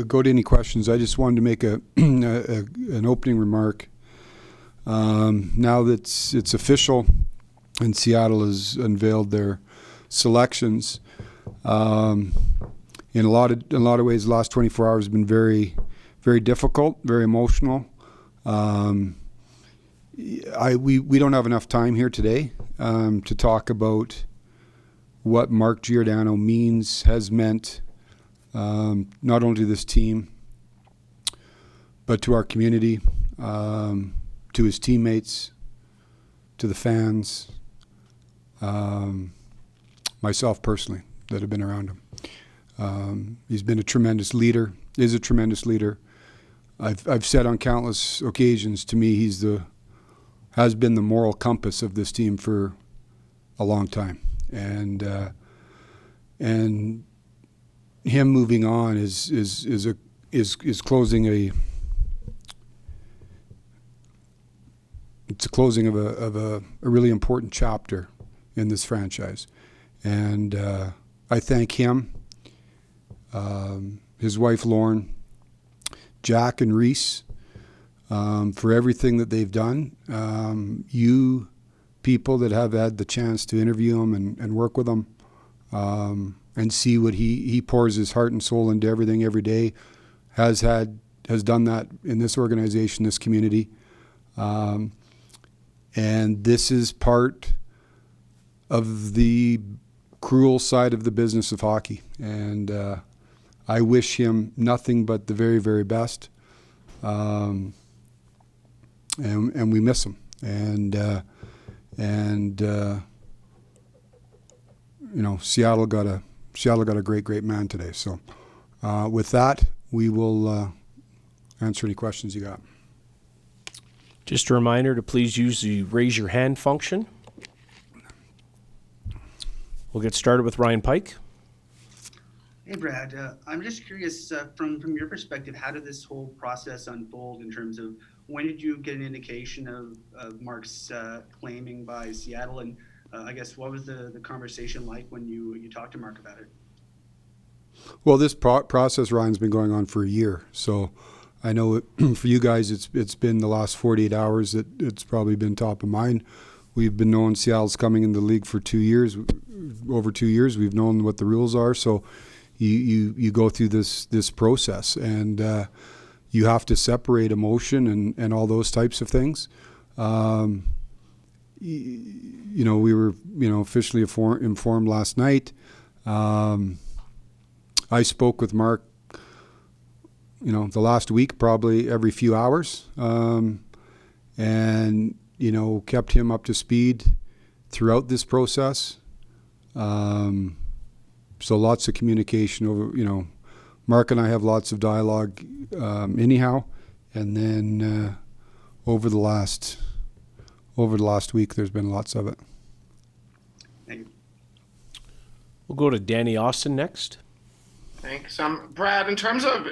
go to any questions, I just wanted to make an opening remark. Now that it's official and Seattle has unveiled their selections, in a lot of ways, the last 24 hours have been very, very difficult, very emotional. We don't have enough time here today to talk about what Mark Giordano has meant, not only to this team, but to our community, to his teammates, to the fans, myself personally, that have been around him. He's been a tremendous leader, is a tremendous leader. I've said on countless occasions, to me, has been the moral compass of this team for a long time. And him moving on is closing it's a closing of a really important chapter in this franchise. And I thank him, his wife Lauren, Jack and Reese, for everything that they've done. You people that have had the chance to interview him and work with him, and see what he pours his heart and soul into everything every day, has done that in this organization, this community. And this is part of the cruel side of the business of hockey. And I wish him nothing but the very, very best. And we miss him. And Seattle got a great man today. So with that, we will answer any questions you got. Just a reminder to please use the raise your hand function. We'll get started with Ryan Pike. Hey, Brad. I'm just curious, from your perspective, how did this whole process unfold in terms of when did you get an indication of Mark's claiming by Seattle? And I guess what was the conversation like when you talked to Mark about it? Well, this process, Ryan's been going on for a year. So I know for you guys, it's been the last 48 hours that it's probably been top of mind. We've been knowing Seattle's coming in the league for 2 years, over 2 years. We've known what the rules are. So you go through this process, and you have to separate emotion and all those types of things. We were officially informed last night. I spoke with Mark the last week, probably every few hours, and kept him up to speed throughout this process. So lots of communication over, Mark and I have lots of dialogue anyhow, and then over the last week, there's been lots of it. Thank you. We'll go to Danny Austin next. Thanks. Brad, in terms of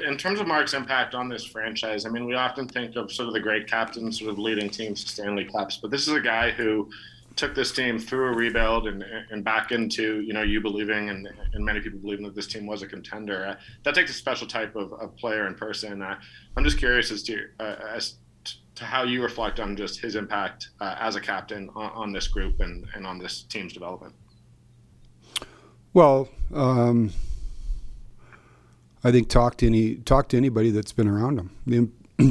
Mark's impact on this franchise, I mean, we often think of sort of the great captains sort of leading teams to Stanley Cups, but this is a guy who took this team through a rebuild and back into, you believing and many people believing that this team was a contender. That takes a special type of player and person. I'm just curious as to how you reflect on just his impact as a captain on this group and on this team's development. Well, I think talk to anybody that's been around him.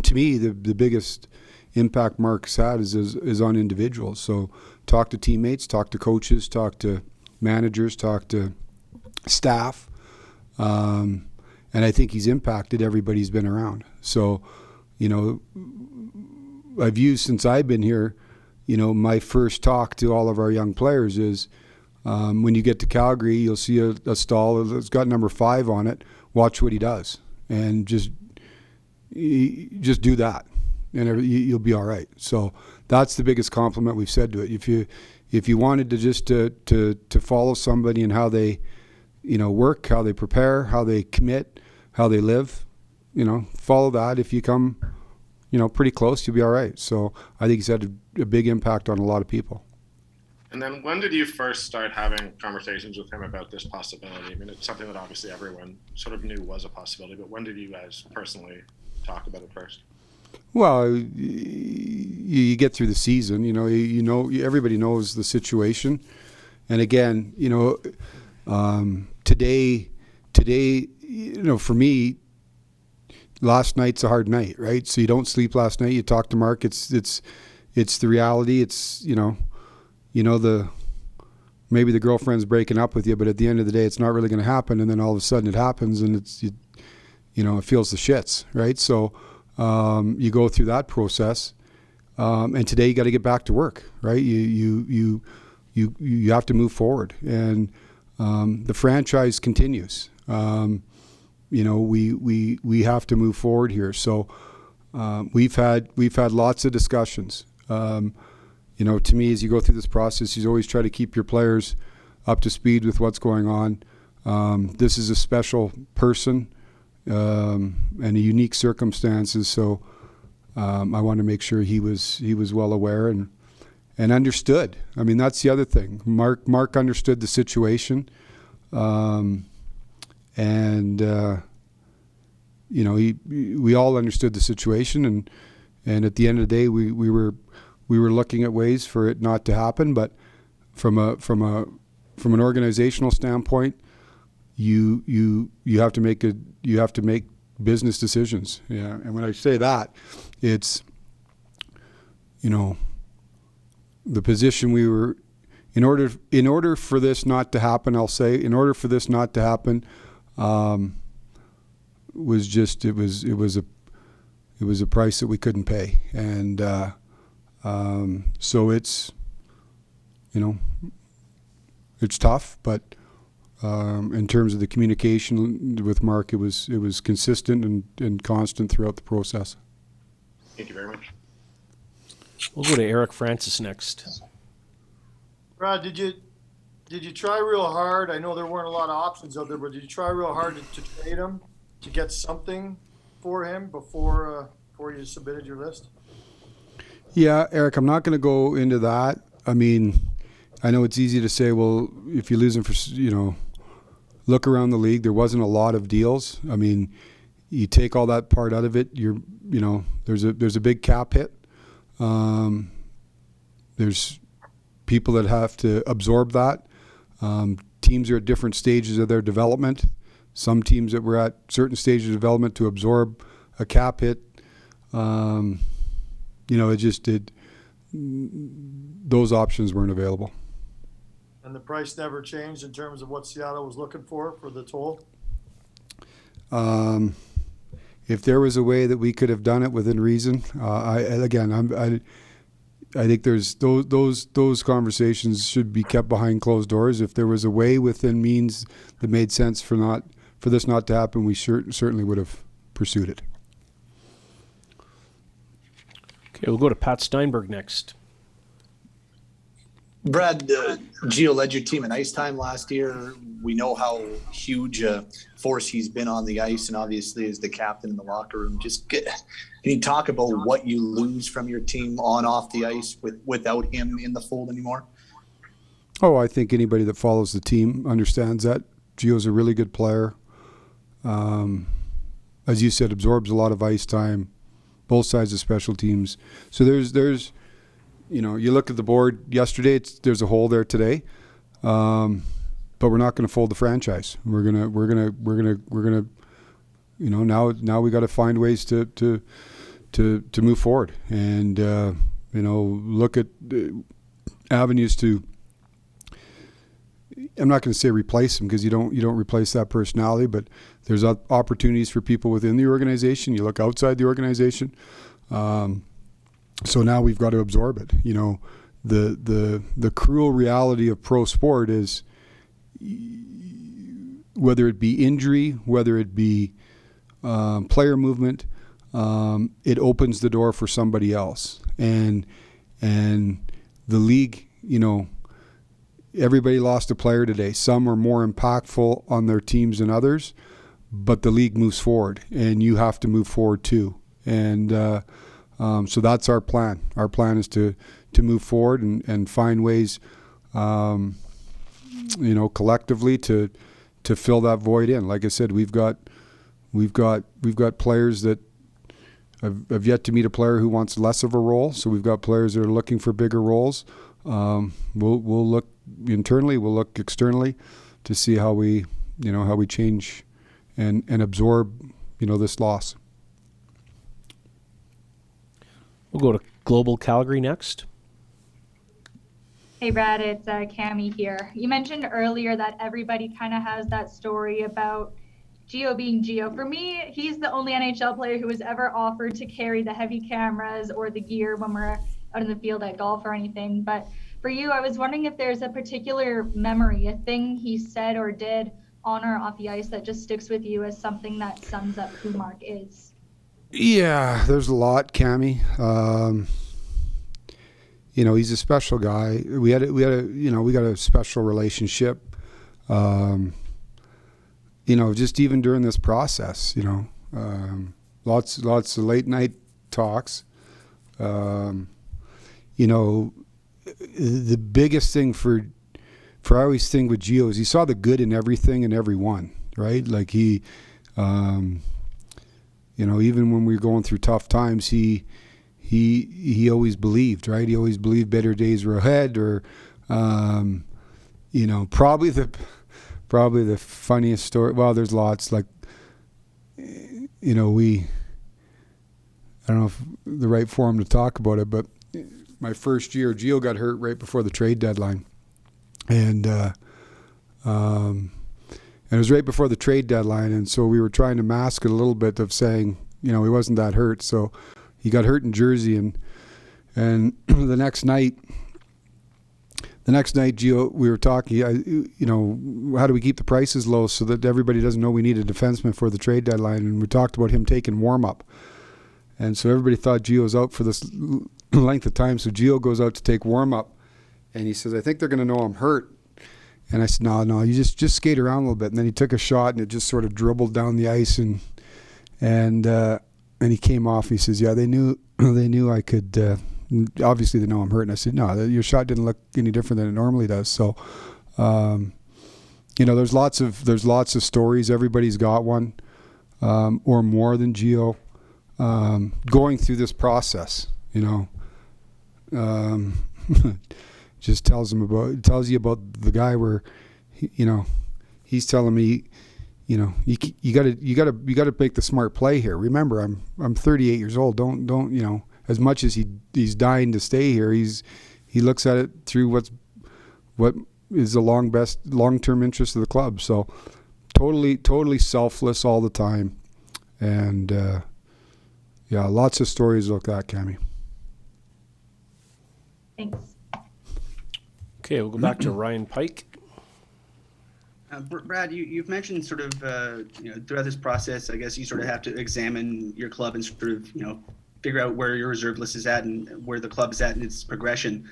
To me, the biggest impact Mark's had is on individuals. So talk to teammates, talk to coaches, talk to managers, talk to staff, and I think he's impacted everybody he's been around. So, I've used, since I've been here, my first talk to all of our young players is, when you get to Calgary, you'll see a stall that's got number 5 on it. Watch what he does, and just do that, and you'll be all right. So that's the biggest compliment we've said to it. If you wanted to just to follow somebody and how they, work, how they prepare, how they commit, how they live, follow that. If you come, pretty close, you'll be all right. So I think he's had a big impact on a lot of people. And then when did you first start having conversations with him about this possibility? I mean, it's something that obviously everyone sort of knew was a possibility, but when did you guys personally talk about it first? Well, you get through the season, everybody knows the situation. And again, today, for me, last night's a hard night, right? So you don't sleep last night. You talk to Mark. It's the reality. It's, maybe the girlfriend's breaking up with you, but at the end of the day, it's not really going to happen. And then all of a sudden it happens, and it feels the shits, right? So you go through that process, and today you got to get back to work, right? You have to move forward, and the franchise continues. We have to move forward here. So we've had lots of discussions. To me, as you go through this process, you always try to keep your players up to speed with what's going on. This is a special person and a unique circumstances, so I want to make sure he was well aware and understood. I mean, that's the other thing. Mark understood the situation, we all understood the situation, and at the end of the day, we were looking at ways for it not to happen. But from an organizational standpoint, you have to make business decisions. Yeah, and when I say that, it's the position we were in order for this not to happen. I'll say in order for this not to happen, was just it was a price that we couldn't pay, and so it's it's tough, but in terms of the communication with Mark, it was consistent and constant throughout the process. Thank you very much. We'll go to Eric Francis next. Brad, did you try real hard? I know there weren't a lot of options out there, but did you try real hard to trade him to get something for him before you submitted your list? Yeah, Eric, I'm not going to go into that. I mean, I know it's easy to say, well, if you lose him for, look around the league, there wasn't a lot of deals. I mean, you take all that part out of it, there's a big cap hit. There's people that have to absorb that. Teams are at different stages of their development. Some teams that were at certain stages of development to absorb a cap hit. Those options weren't available. And the price never changed in terms of what Seattle was looking for the toll? If there was a way that we could have done it within reason, I think there's those conversations should be kept behind closed doors. If there was a way within means that made sense for this not to happen, we certainly would have pursued it. Okay, we'll go to Pat Steinberg next. Brad, Gio led your team in ice time last year. We know how huge a force he's been on the ice, and obviously is the captain in the locker room. Can you talk about what you lose from your team on off the ice without him in the fold anymore? Oh, I think anybody that follows the team understands that. Gio's a really good player. As you said, absorbs a lot of ice time, both sides of special teams. So there's you look at the board yesterday, there's a hole there today. But we're not going to fold the franchise. We're gonna now we got to find ways to move forward and look at avenues to. I'm not going to say replace him, because you don't replace that personality, but there's opportunities for people within the organization. You look outside the organization. So now we've got to absorb it. The cruel reality of pro sport is, whether it be injury, whether it be player movement, it opens the door for somebody else. And the league, everybody lost a player today. Some are more impactful on their teams than others, but the league moves forward, and you have to move forward too. And so that's our plan. Our plan is to move forward and find ways collectively to fill that void in. Like I said, we've got players that have yet to meet a player who wants less of a role. So we've got players that are looking for bigger roles. We'll look internally, we'll look externally to see how we change and absorb, this loss. We'll go to Global Calgary next. Hey Brad, it's Cami here. You mentioned earlier that everybody kind of has that story about Gio being Gio. For me, he's the only NHL player who was ever offered to carry the heavy cameras or the gear when we're out in the field at golf or anything. But for you, I was wondering if there's a particular memory, a thing he said or did on or off the ice that just sticks with you as something that sums up who Mark is. Yeah, there's a lot, Cammy. He's a special guy. We got a special relationship. Just even during this process, lots of late night talks. The biggest thing for I always think with Gio is he saw the good in everything and everyone, right? Like he, even when we were going through tough times, he always believed, right? He always believed better days were ahead, or, probably the funniest story. Well, there's lots, like, I don't know if the right forum to talk about it, but my first year, Gio got hurt right before the trade deadline. And it was right before the trade deadline. And so we were trying to mask it a little bit of saying, he wasn't that hurt. So he got hurt in Jersey, and the next night, Gio, we were talking, how do we keep the prices low so that everybody doesn't know we need a defenseman for the trade deadline? And we talked about him taking warm-up. And so everybody thought Gio was out for this length of time. So Gio goes out to take warm-up, and he says, I think they're going to know I'm hurt. And I said, no, you just skate around a little bit. And then he took a shot, and it just sort of dribbled down the ice, and he came off. He says, yeah, they knew I could. Obviously, they know I'm hurt. And I said, no, your shot didn't look any different than it normally does. So, there's lots of stories. Everybody's got one, or more than Gio, going through this process. Just tells you about the guy where, he's telling me, you got to make the smart play here. Remember, I'm 38 years old. Don't as much as he's dying to stay here, he looks at it through what is the long-term interest of the club. So totally selfless all the time, and lots of stories like that, Cammy. Thanks. Okay, we'll go back to Ryan Pike. Brad, you've mentioned sort of, throughout this process, I guess you sort of have to examine your club and sort of, figure out where your reserve list is at and where the club is at in its progression.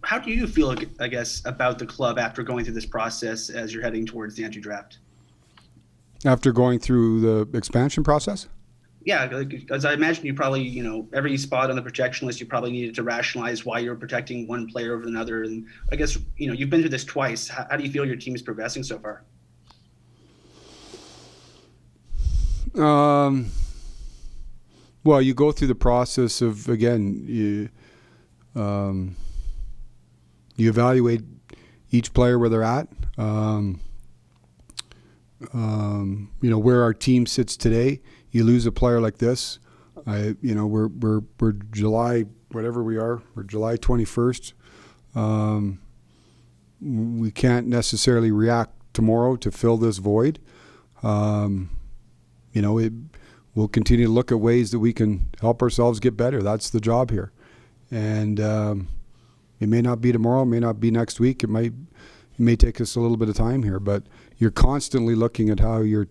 How do you feel, I guess, about the club after going through this process as you're heading towards the entry draft? After going through the expansion process? Yeah, because I imagine you probably, every spot on the protection list, you probably needed to rationalize why you're protecting one player over another. And I guess, you've been through this twice. How do you feel your team is progressing so far? Well, you go through the process of, again, you evaluate each player where they're at. Where our team sits today. You lose a player like this, we're July, whatever we are, we're July 21st. We can't necessarily react tomorrow to fill this void. We'll continue to look at ways that we can help ourselves get better. That's the job here. And it may not be tomorrow, it may not be next week. It may take us a little bit of time here, but you're constantly looking at how you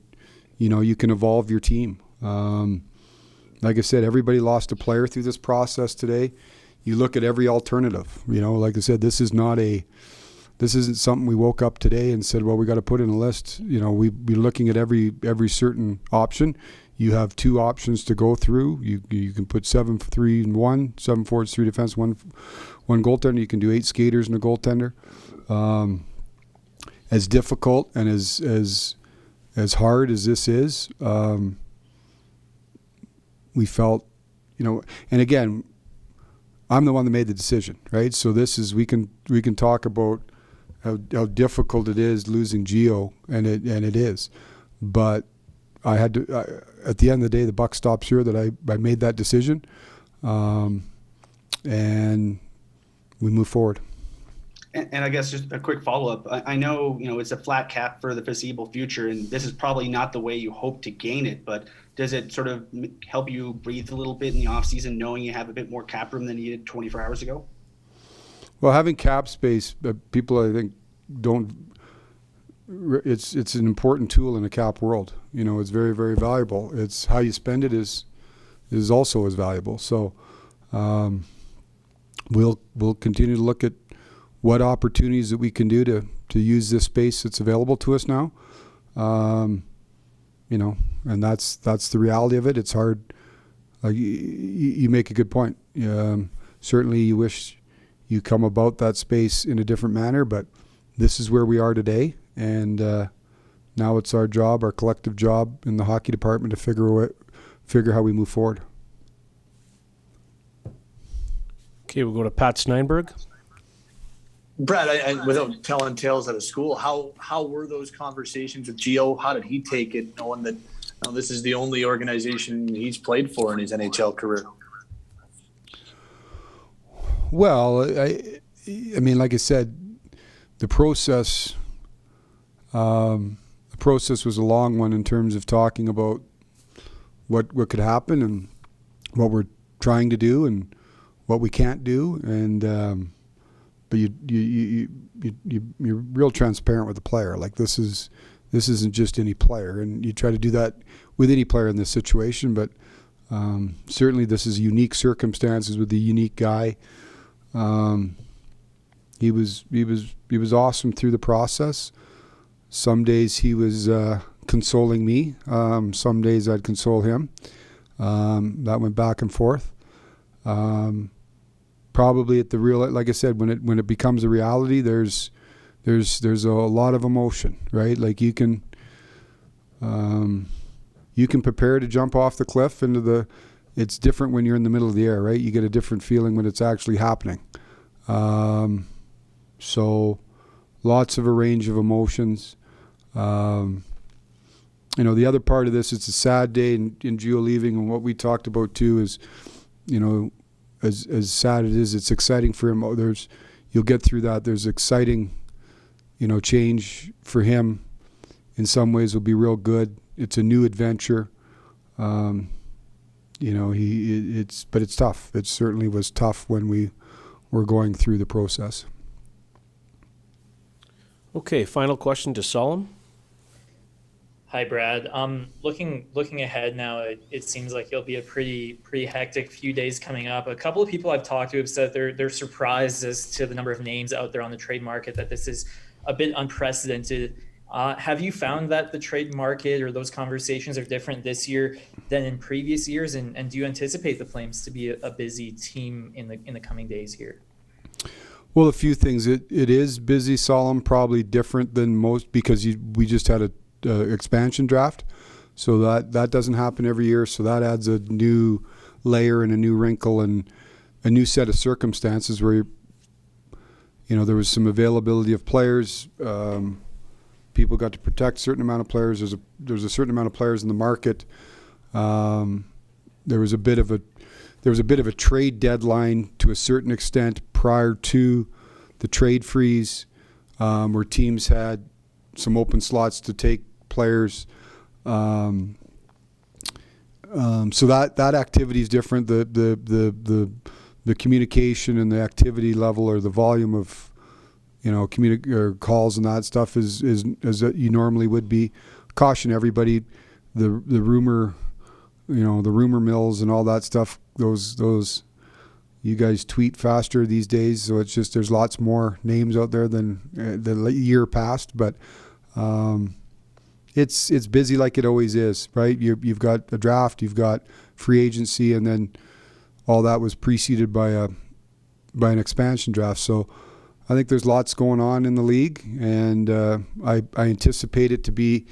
can evolve your team. Like I said, everybody lost a player through this process today. You look at every alternative. Like I said, this isn't something we woke up today and said, well, we got to put in a list. We'd be looking at every certain option. You have two options to go through. You can put 7-3-1, 7 forwards, 3 defense, one one goaltender. You can do 8 skaters and a goaltender. As difficult and as hard as this is, we felt, and again, I'm the one that made the decision, right? So this is we can talk about how difficult it is losing Gio, and it is, but I had to. At the end of the day, the buck stops here. That I made that decision, and we move forward. And I guess just a quick follow-up. I know, it's a flat cap for the foreseeable future, and this is probably not the way you hope to gain it, but does it sort of help you breathe a little bit in the offseason knowing you have a bit more cap room than you did 24 hours ago? Well, having cap space, people I think don't. It's an important tool in a cap world. It's very, very valuable. It's how you spend it is also as valuable. So we'll continue to look at what opportunities that we can do to use this space that's available to us now. And that's the reality of it. It's hard. Like you make a good point. Certainly you wish you come about that space in a different manner, but this is where we are today. And now it's our job, our collective job in the hockey department to figure how we move forward. Okay, we'll go to Pat Steinberg. Brad, I without telling tales out of school, how were those conversations with Gio? How did he take it, knowing that this is the only organization he's played for in his NHL career? Well, I mean, like I said, the process was a long one in terms of talking about what could happen and what we're trying to do and what we can't do, and but you're real transparent with the player. Like this isn't just any player, and you try to do that with any player in this situation. But certainly, this is unique circumstances with a unique guy. He was awesome through the process. Some days he was consoling me. Some days I'd console him. That went back and forth. Probably at the real, like I said, when it becomes a reality, there's a lot of emotion, right? Like you can prepare to jump off the cliff into the. It's different when you're in the middle of the air, right? You get a different feeling when it's actually happening. So, lots of a range of emotions. The other part of this, it's a sad day in Gio leaving, and what we talked about too is, as sad it is, it's exciting for him. You'll get through that. There's exciting, change for him. In some ways, will be real good. It's a new adventure. But it's tough. It certainly was tough when we were going through the process. Okay, final question to Solemn. Hi, Brad. Looking ahead now, it seems like it'll be a pretty hectic few days coming up. A couple of people I've talked to have said they're surprised as to the number of names out there on the trade market, that this is a bit unprecedented. Have you found that the trade market or those conversations are different this year than in previous years? And do you anticipate the Flames to be a busy team in the coming days here? Well, a few things. It is busy, Solemn, probably different than most because we just had a expansion draft, so that doesn't happen every year. So that adds a new layer and a new wrinkle and a new set of circumstances where there was some availability of players. People got to protect a certain amount of players. There's a certain amount of players in the market. There was a bit of a trade deadline to a certain extent prior to the trade freeze, where teams had some open slots to take players. So that activity is different. The communication and the activity level or the volume of calls and that stuff is as you normally would be. Caution everybody, the rumor mills and all that stuff. Those you guys tweet faster these days, so it's just there's lots more names out there than the year past, but. It's busy like it always is, right? You've got a draft, you've got free agency, and then all that was preceded by by an expansion draft. So I think there's lots going on in the league, and I anticipate it to be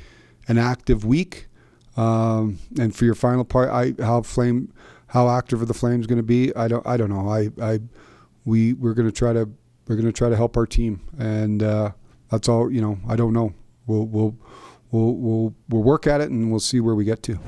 an active week. And for your final part, how active are the Flames going to be? I don't know. We're going to try to help our team, and that's all. I don't know. We'll work at it, and we'll see where we get to.